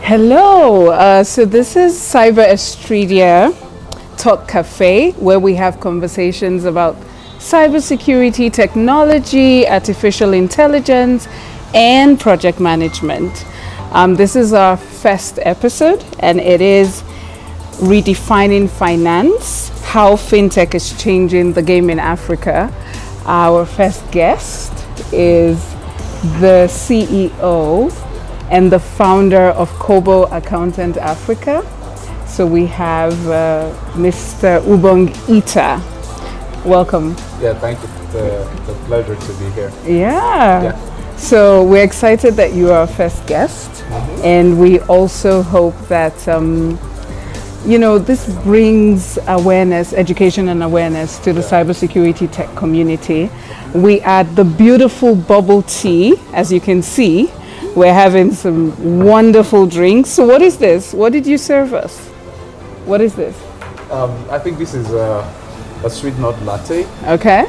Hello, so this is Cyber Estridia Talk Cafe, where we have conversations about cybersecurity, technology, artificial intelligence, and project management. This is our first episode, and it is Redefining Finance, how FinTech is changing the game in Africa. Our first guest is the CEO and the founder of Kobo Accountant Africa. So we have Mr. Ubong Ita. Welcome. Yeah, thank you. It's a pleasure to be here. Yeah. So we're excited that you are our first guest, and we also hope that this brings awareness, education and awareness to the cybersecurity tech community. We add the beautiful bubble tea, as you can see. We're having some wonderful drinks. So what is this? What did you serve us? What is this? I think this is a sweet nut latte. Okay.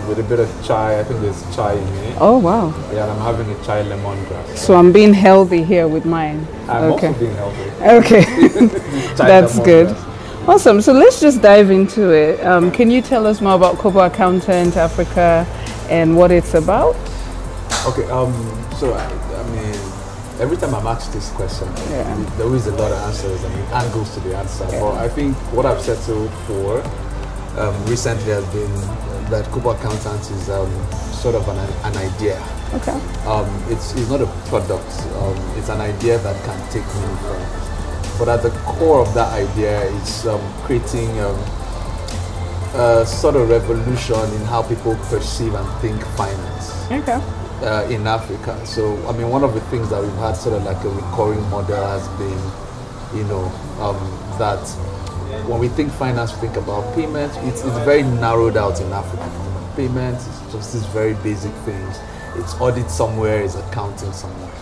With a bit of chai. I think there's chai in it. Oh, wow. Yeah, and I'm having a chai lemongrass. So I'm being healthy here with mine. I'm also being healthy. Okay. That's good. Awesome. So let's just dive into it. Can you tell us more about Kobo Accountant Africa and what it's about? Okay. So I mean, every time I'm asked this question, there is a lot of answers and angles to the answer. But I think what I've settled for recently has been that Kobo Accountant is sort of an idea. Okay. It's not a product. It's an idea that can take many forms. But at the core of that idea is creating a sort of revolution in how people perceive and think finance. Okay. In Africa. So, I mean, one of the things that we've had sort of like a recurring model has been, that when we think finance, we think about payments. It's very narrowed out in Africa. Payments is just these very basic things. It's audit somewhere, it's accounting somewhere.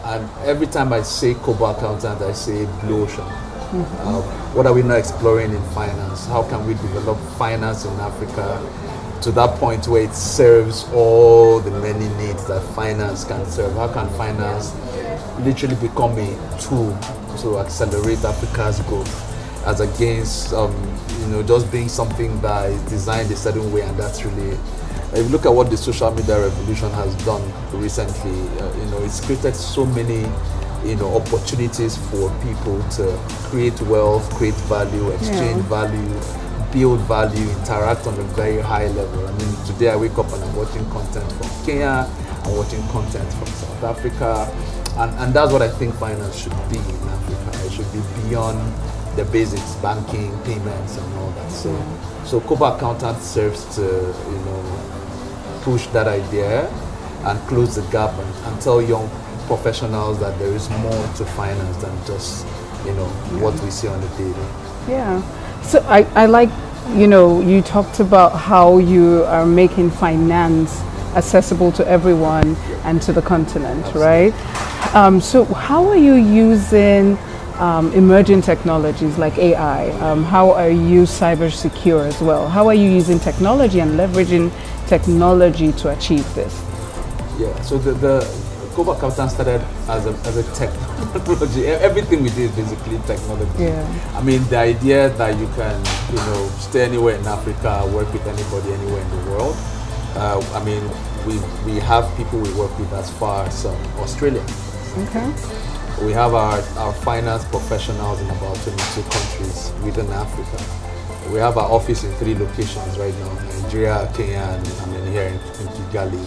And every time I say Kobo Accountant, I say blue ocean. What are we not exploring in finance? How can we develop finance in Africa to that point where it serves all the many needs that finance can serve? How can finance literally become a tool to accelerate Africa's growth, as against just being something that is designed a certain way? And that's really, if you look at what the social media revolution has done recently, it's created so many opportunities for people to create wealth, create value, exchange value, build value, interact on a very high level. I mean, today I wake up and I'm watching content from Kenya, I'm watching content from South Africa, and that's what I think finance should be in Africa. It should be beyond the basics, banking, payments, and all that. So Kobo Accountant serves to push that idea and close the gap and tell young professionals that there is more to finance than just what we see on the daily. Yeah. So I like, you talked about how you are making finance accessible to everyone and to the continent, right? So how are you using emerging technologies like AI? How are you cyber secure as well? How are you using technology and leveraging technology to achieve this? Yeah, so the Kobo Accountant started as a technology. Everything we do is basically technology. Yeah. I mean, the idea that you can, stay anywhere in Africa, work with anybody anywhere in the world. I mean, we have people we work with as far as Australia. Okay. We have our finance professionals in about 22 countries within Africa. We have our office in 3 locations right now: Nigeria, Kenya, and then here in Kigali.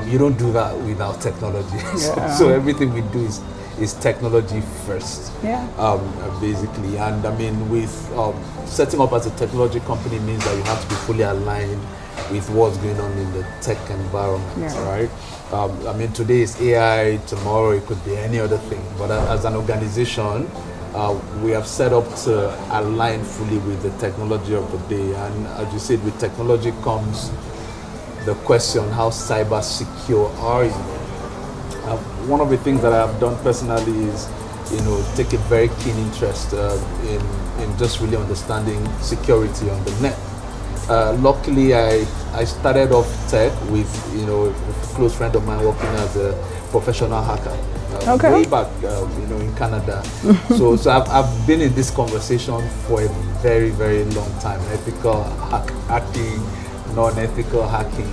You don't do that without technology. So everything we do is technology first, basically. And I mean, with setting up as a technology company means that you have to be fully aligned with what's going on in the tech environment, right? I mean, today is AI, tomorrow it could be any other thing. But as an organization, we have set up to align fully with the technology of the day. And as you said, with technology comes the question, how cyber secure are you? One of the things that I have done personally is, take a very keen interest in just really understanding security on the net. Luckily, I started off tech with a close friend of mine working as a professional hacker. way back, in Canada. so I've been in this conversation for a very, very long time. Ethical hacking, non-ethical hacking.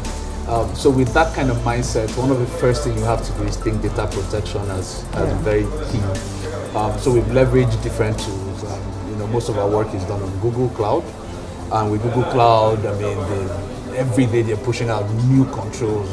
So with that kind of mindset, one of the first things you have to do is think data protection as very key. So we've leveraged different tools. Most of our work is done on Google Cloud. And with Google Cloud, every day they're pushing out new controls.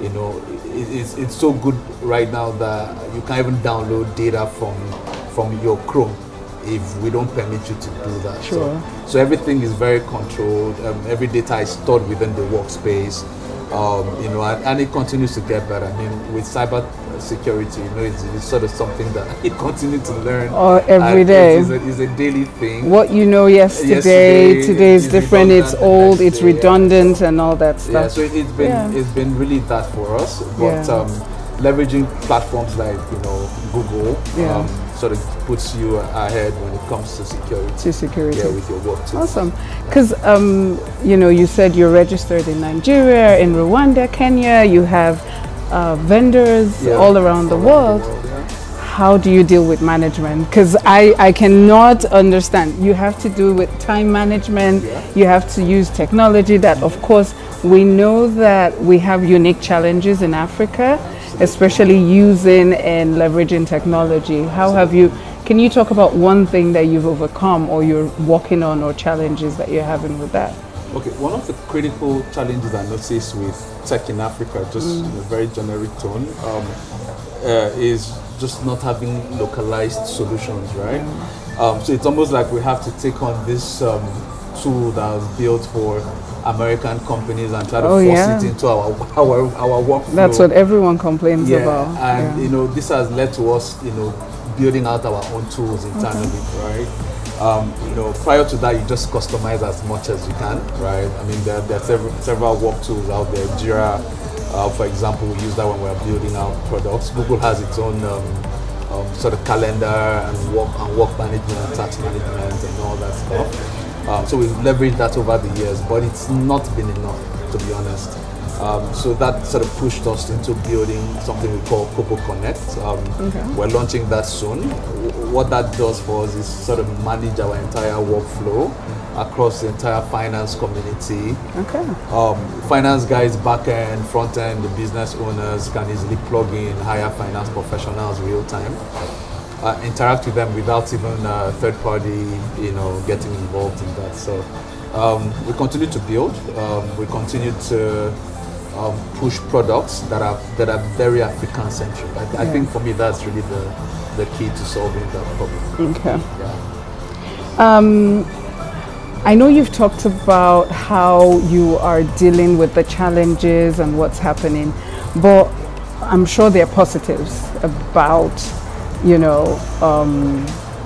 It's so good right now that you can't even download data from your Chrome if we don't permit you to do that. Sure. So everything is very controlled. Every data is stored within the workspace. And it continues to get better. With cyber security, it's sort of something that you continue to learn. Every day. It's a daily thing. What you know yesterday, today is different, it's old, it's redundant, and all that stuff. Yeah, so it's been really that for us. But leveraging platforms like Google sort of puts you ahead when it comes to security. Yeah, with your work too. Awesome. Because you said you're registered in Nigeria, in Rwanda, Kenya. You have vendors all around the world. How do you deal with management? Because I cannot understand. You have to do with time management. You have to use technology that, of course, we know that we have unique challenges in Africa, especially using and leveraging technology. Can you talk about one thing that you've overcome or you're working on, or challenges that you're having with that? Okay, one of the critical challenges I noticed with tech in Africa, just in a very generic tone, is just not having localized solutions, right? So it's almost like we have to take on this tool that was built for American companies and try to force it into our workflow. That's what everyone complains about. And this has led to us, building out our own tools internally, right? Prior to that, you just customize as much as you can, right? There are several work tools out there. Jira, for example, we use that when we're building out products. Google has its own sort of calendar and work management, tax management, and all that stuff. So we've leveraged that over the years, but it's not been enough, to be honest. So that sort of pushed us into building something we call Coco Connect. We're launching that soon. What that does for us is sort of manage our entire workflow across the entire finance community. Finance guys, back end, front end, the business owners can easily plug in, hire finance professionals real time, interact with them without even third party, getting involved in that. So we continue to build. We continue to push products that are very African centric. I think for me that's really the key to solving that problem. Okay. I know you've talked about how you are dealing with the challenges and what's happening, but I'm sure there are positives about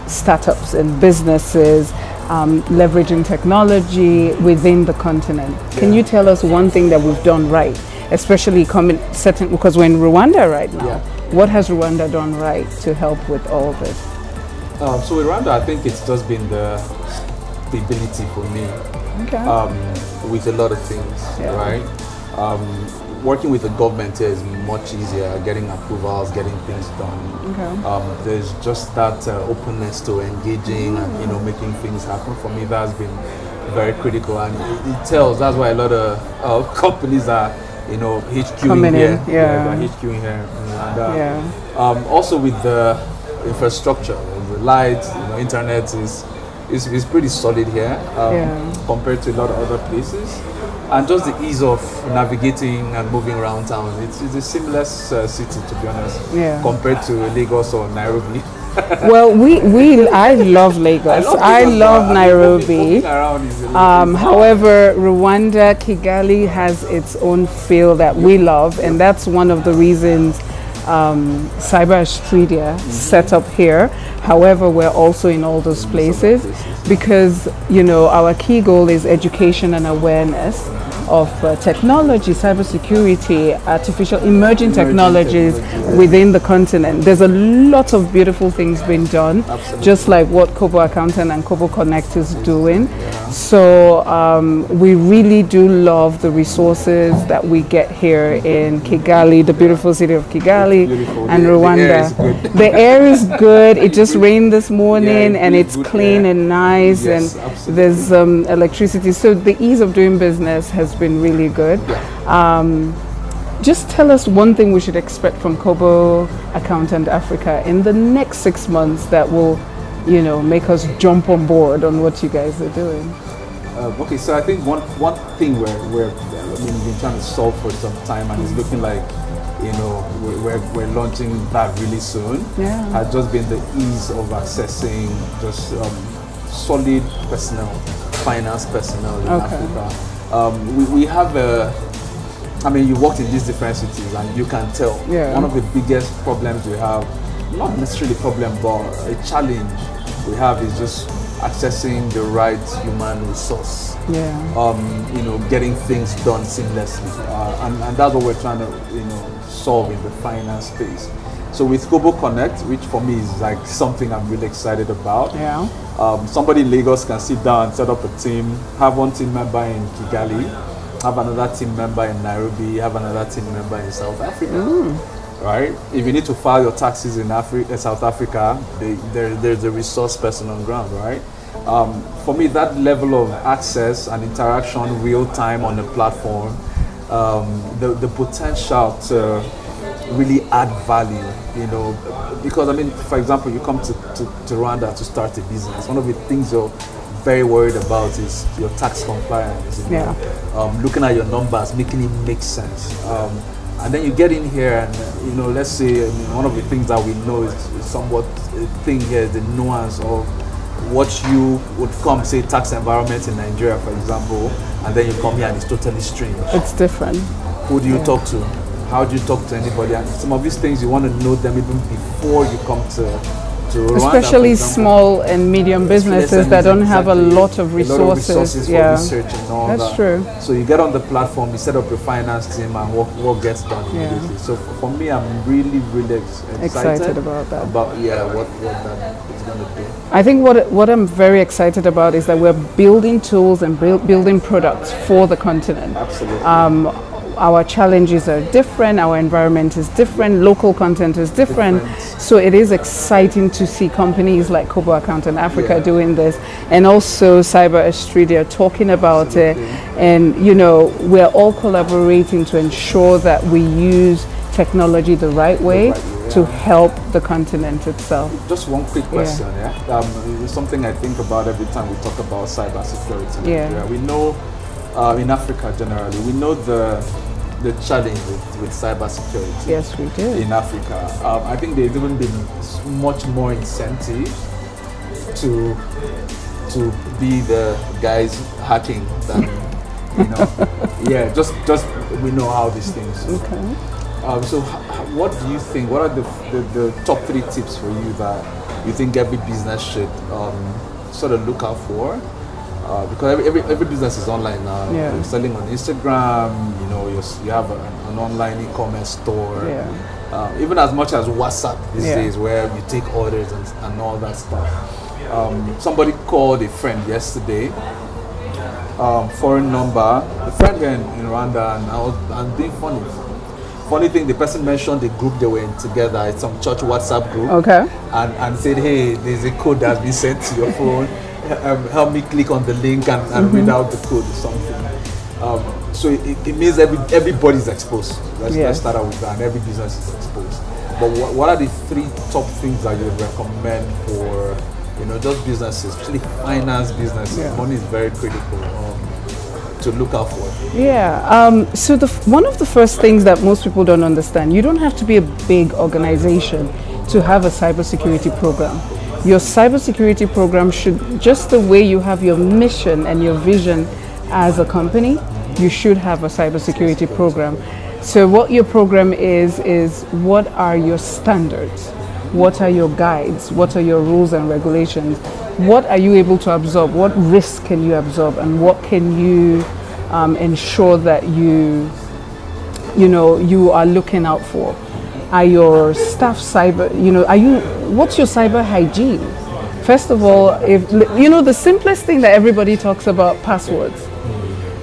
startups and businesses leveraging technology within the continent. Can you tell us one thing that we've done right, especially because we're in Rwanda right now? What has Rwanda done right to help with all this? So with Rwanda, I think it's just been the stability for me with a lot of things, right? Working with the government here is much easier, getting approvals, getting things done. There's just that openness to engaging and making things happen. For me, that's been very critical, and it tells. That's why a lot of companies are HQing here. They're HQing here. And, also with the infrastructure, the lights, internet is pretty solid here compared to a lot of other places. And just the ease of navigating and moving around town. It's a seamless city, to be honest, compared to Lagos or Nairobi. Well, I love Lagos. I love Nairobi. However, Rwanda, Kigali has its own feel that we love, and that's one of the reasons Cyber Australia set up here. However, we're also in all those places because our key goal is education and awareness technology, cybersecurity, artificial emerging technologies within the continent. There's a lot of beautiful things being done, just like what Kobo Accountant and Kobo Connect is doing. So we really do love the resources that we get here in Kigali, the beautiful city of Kigali and Rwanda. The air is good. It just rained this morning and it's clean and nice, and there's electricity. So the ease of doing business has been really good. Just tell us one thing we should expect from Kobo Accountant Africa in the next 6 months that will, you know, make us jump on board on what you guys are doing. Okay, so I think one thing we've been trying to solve for some time, and it's looking like, you know, we're launching that really soon. Has just been the ease of accessing just solid personnel, finance personnel in Africa. We have I mean, you worked in these different cities and you can tell one of the biggest problems we have, not necessarily a problem, but a challenge we have is just accessing the right human resource. You know, getting things done seamlessly, and that's what we're trying to, you know, solve in the finance space. So with Kobo Connect, which for me is like something I'm really excited about. Somebody in Lagos can sit down, set up a team, have one team member in Kigali, have another team member in Nairobi, have another team member in South Africa. Right? If you need to file your taxes in South Africa, there's a resource person on ground, right? For me, that level of access and interaction real time on the platform, the potential to really add value, you know, because I mean, for example, you come to Rwanda to start a business. One of the things you're very worried about is your tax compliance, you know, looking at your numbers, making it make sense. And then you get in here and, you know, let's say, I mean, one of the things that we know is somewhat a thing here, the nuance of what you would come, say, tax environment in Nigeria, for example, and then you come here and it's totally strange. It's different. Who do you talk to? How do you talk to anybody? And some of these things, you want to know them even before you come to Rwanda, especially small and medium businesses that don't have a lot of resources. For research and all that's true. So you get on the platform, you set up your finance team, and what gets done immediately. So for me, I'm really excited about that. About what that is going to do. I think what I'm very excited about is that we're building tools and building products for the continent. Absolutely. Our challenges are different, our environment is different, local content is different. So it is exciting to see companies like Kobo Accountant Africa doing this, and also Cyber Australia talking about it. And, you know, we're all collaborating to ensure that we use technology the right way to help the continent itself. Just one quick question, it's something I think about every time we talk about cybersecurity. We know in Africa generally, we know the challenge with cybersecurity. Yes, we do. In Africa, I think there's even been much more incentive to be the guys hacking than, you know. just we know how these things. Okay. So what do you think? What are the top 3 tips for you that you think every business should sort of look out for? Because every business is online now. You're selling on Instagram, you know, you have an online e-commerce store. Even as much as WhatsApp these days, where you take orders and all that stuff. Somebody called a friend yesterday, foreign number, a friend here in Rwanda, and I'm being funny. Funny thing, the person mentioned the group they were in together. It's some church WhatsApp group. Okay. And said, hey, there's a code that's been sent to your phone. Help me click on the link and read out the code or something. So it means everybody's exposed. Let's start out with that, and every business is exposed. But what are the 3 top things that you would recommend for, you know, just businesses, especially finance businesses? Money is very critical to look out for. So one of the first things that most people don't understand, you don't have to be a big organization to have a cybersecurity program. Your cybersecurity program should, just the way you have your mission and your vision as a company, you should have a cybersecurity program. So what your program is what are your standards? What are your guides? What are your rules and regulations? What are you able to absorb? What risk can you absorb? And what can you ensure that you are looking out for? Are your staff cyber, what's your cyber hygiene? First of all, the simplest thing that everybody talks about, passwords.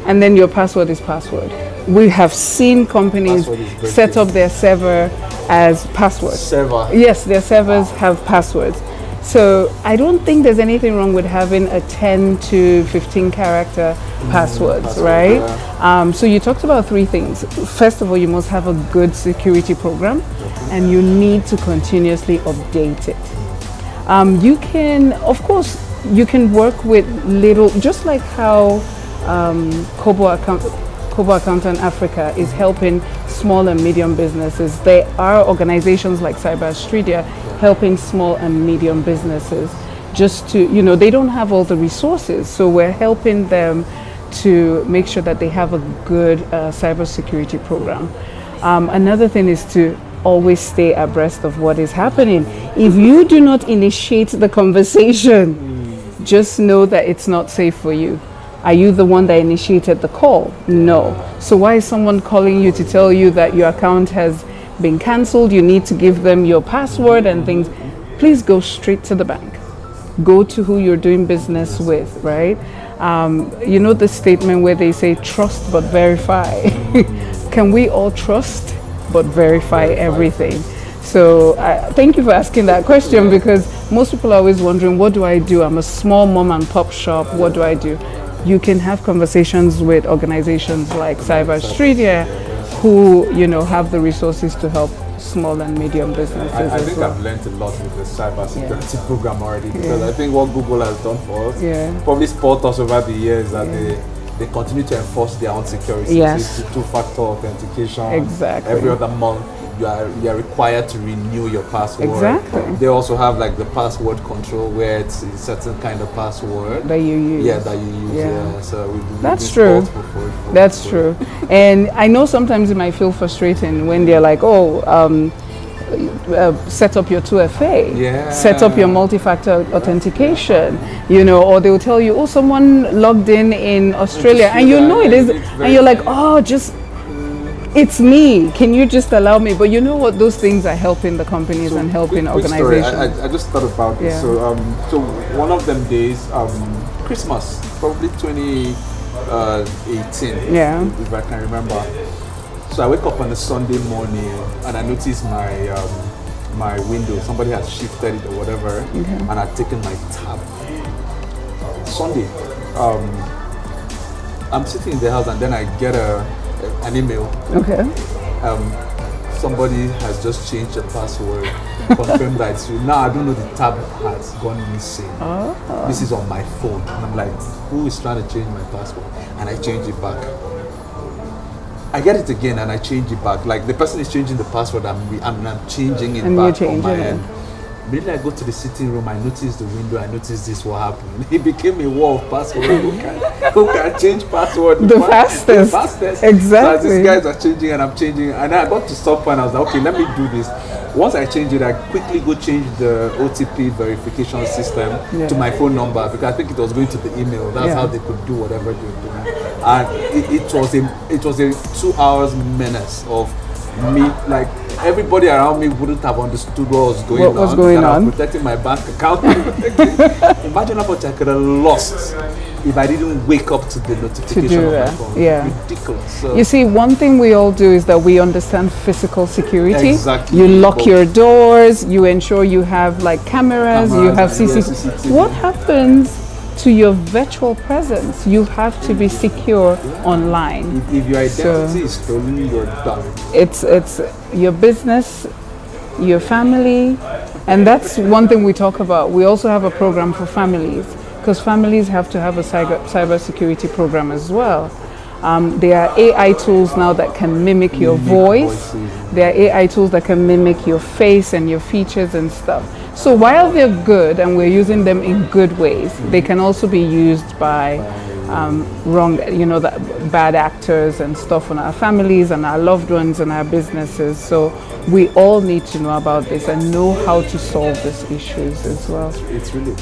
And then your password is password. We have seen companies set up their server as passwords. Server? Yes, their servers have passwords. So I don't think there's anything wrong with having a 10 to 15 character passwords, right? Yeah. So you talked about three things. First of all, you must have a good security program, and you need to continuously update it. You can, of course, you can work with little, just like how Kobo Accountant Africa is helping small and medium businesses. There are organizations like Cyber Australia helping small and medium businesses just to, they don't have all the resources. So we're helping them to make sure that they have a good cybersecurity program. Another thing is to always stay abreast of what is happening. If you do not initiate the conversation, just know that it's not safe for you. Are you the one that initiated the call? No. So why is someone calling you to tell you that your account has been cancelled? You need to give them your password and things. Please go straight to the bank. Go to who you're doing business with, right? The statement where they say trust but verify. Can we all trust but verify everything? So thank you for asking that question, because most people are always wondering, what do I do? I'm a small mom and pop shop. What do I do? You can have conversations with organizations like Cyber Australia, who have the resources to help small and medium businesses. I think I've learned a lot with the cyber security program already, because I think what Google has done for us probably spoiled us over the years that they continue to enforce their own security. Yes. It's two-factor authentication. Exactly. Every other month you are required to renew your password. Exactly. They also have like the password control, where it's a certain kind of password that you use. Yeah, that you use. Yeah. So that's true. That's true. And I know sometimes it might feel frustrating when they're like, set up your 2FA, set up your multi-factor authentication, or they'll tell you, someone logged in Australia, and it is, and you're like, it's me. Can you just allow me? But you know what? Those things are helping the companies and helping organizations. I just thought about this. So one of them days, Christmas, probably 2018. Yeah. If I can remember. So I wake up on a Sunday morning and I notice my window. Somebody has shifted it or whatever, and I've taken my tab. Sunday, I'm sitting in the house and then I get an email. Okay. Somebody has just changed the password, confirmed that it's you. Now I don't know, the tab has gone missing. This is on my phone. And I'm like, who is trying to change my password? And I change it back. I get it again and I change it back. Like the person is changing the password, I'm changing it back on my end. Immediately I go to the sitting room, I notice the window, I notice this, what happened. It became a war of password. Who can change password? The fastest. Exactly. So as these guys are changing and I'm changing, and I got to stop and I was like, okay, let me do this. Once I change it, I quickly go change the OTP verification system to my phone number, because I think it was going to the email. That's how they could do whatever they were doing. And it was a 2 hours menace of me, like everybody around me wouldn't have understood what was going on. I was protecting my bank account. Imagine how much I could have lost if I didn't wake up to the notification of my phone. Ridiculous. So you see, one thing we all do is that we understand physical security. Exactly. You lock your doors, you ensure you have like cameras, you have CCTV. What happens to your virtual presence? You have to be secure online. If your identity is stolen, you're done. It's your business, your family, and that's one thing we talk about. We also have a program for families, because families have to have a cyber security program as well. There are AI tools now that can mimic your voice. There are AI tools that can mimic your face and your features and stuff. So while they're good and we're using them in good ways, they can also be used by wrong, the bad actors and stuff on our families and our loved ones and our businesses. So we all need to know about this and know how to solve these issues as well. It's really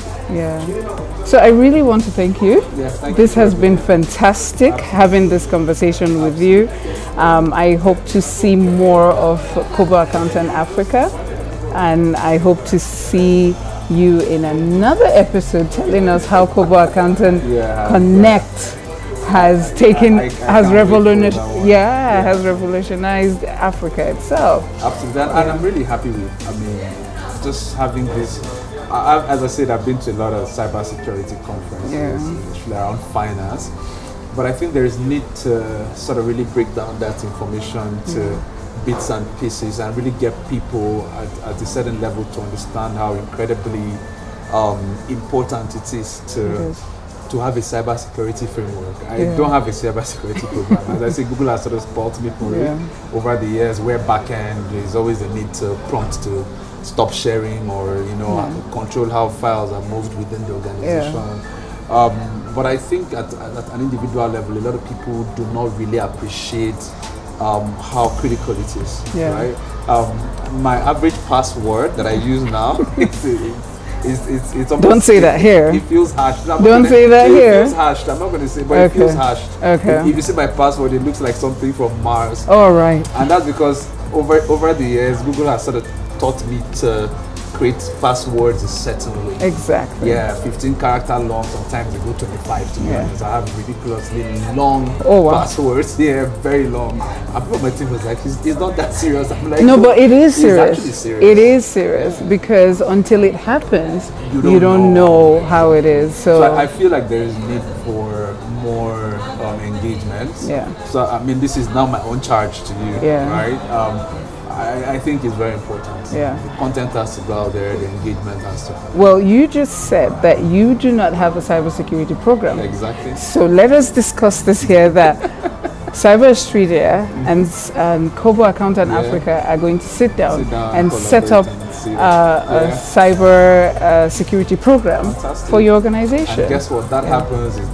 So I really want to thank you. Thank this you. has been fantastic having this conversation with you. I hope to see more of Kobo Accountant Africa, and I hope to see you in another episode telling us how Kobo Accountant Connect has revolutionized Africa itself. Absolutely, and I'm really happy with, just having this. As I said, I've been to a lot of cybersecurity conferences, especially around finance, but I think there is need to sort of really break down that information to bits and pieces and really get people at a certain level to understand how incredibly important it is to have a cybersecurity framework. I don't have a cybersecurity program. As I say, Google has sort of spoiled me for it over the years, where backend there's always a need to prompt to stop sharing or control how files are moved within the organization. But I think at an individual level, a lot of people do not really appreciate how critical it is. Right? My average password that I use now it's almost, don't say that here. It feels hashed. Don't say that here. It feels hashed. I'm not going to say, but it feels hashed. Okay. If you see my password, it looks like something from Mars. All right. And that's because over the years, Google has sort of taught me to create passwords a certain way. Exactly. 15 character long, sometimes they go 25 to be honest. I have ridiculously long passwords. Very long. And people on my team was like, it's not that serious. I'm like, no, but it is serious. It's actually serious. It is serious because until it happens, you don't know how it is. So I feel like there is need for more engagement. So this is now my own charge to you, right? I think it's very important. The content has to go out there, the engagement has to happen. Well, you just said that you do not have a cybersecurity program. Exactly. So let us discuss this here, that Cyber Australia and Kobo Accountant Africa are going to sit down and set up a cyber security program for your organization. And guess what? That happens, it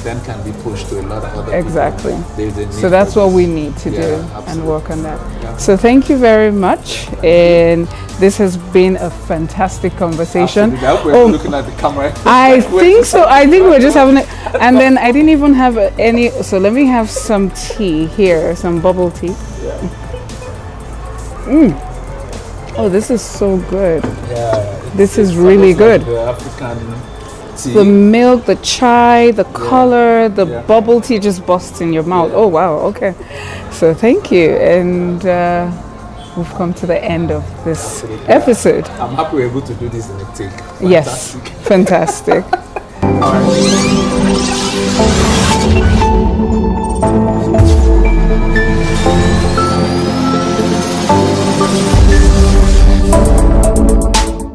then can be pushed to a lot of other people. So that's what we need to do and work on that. So thank you very much, and this has been a fantastic conversation. I hope we're looking at the camera. I think so. I think we're just having it. And then I didn't even have any, so let me have some tea here, some bubble tea. Oh, this is so good. This is really good. Like the African tea. The milk, the chai, the color, the bubble tea just busts in your mouth. Oh, wow. Okay. So thank you. And we've come to the end of this episode. I'm happy we're able to do this in a take. Fantastic. Yes. Fantastic. All right.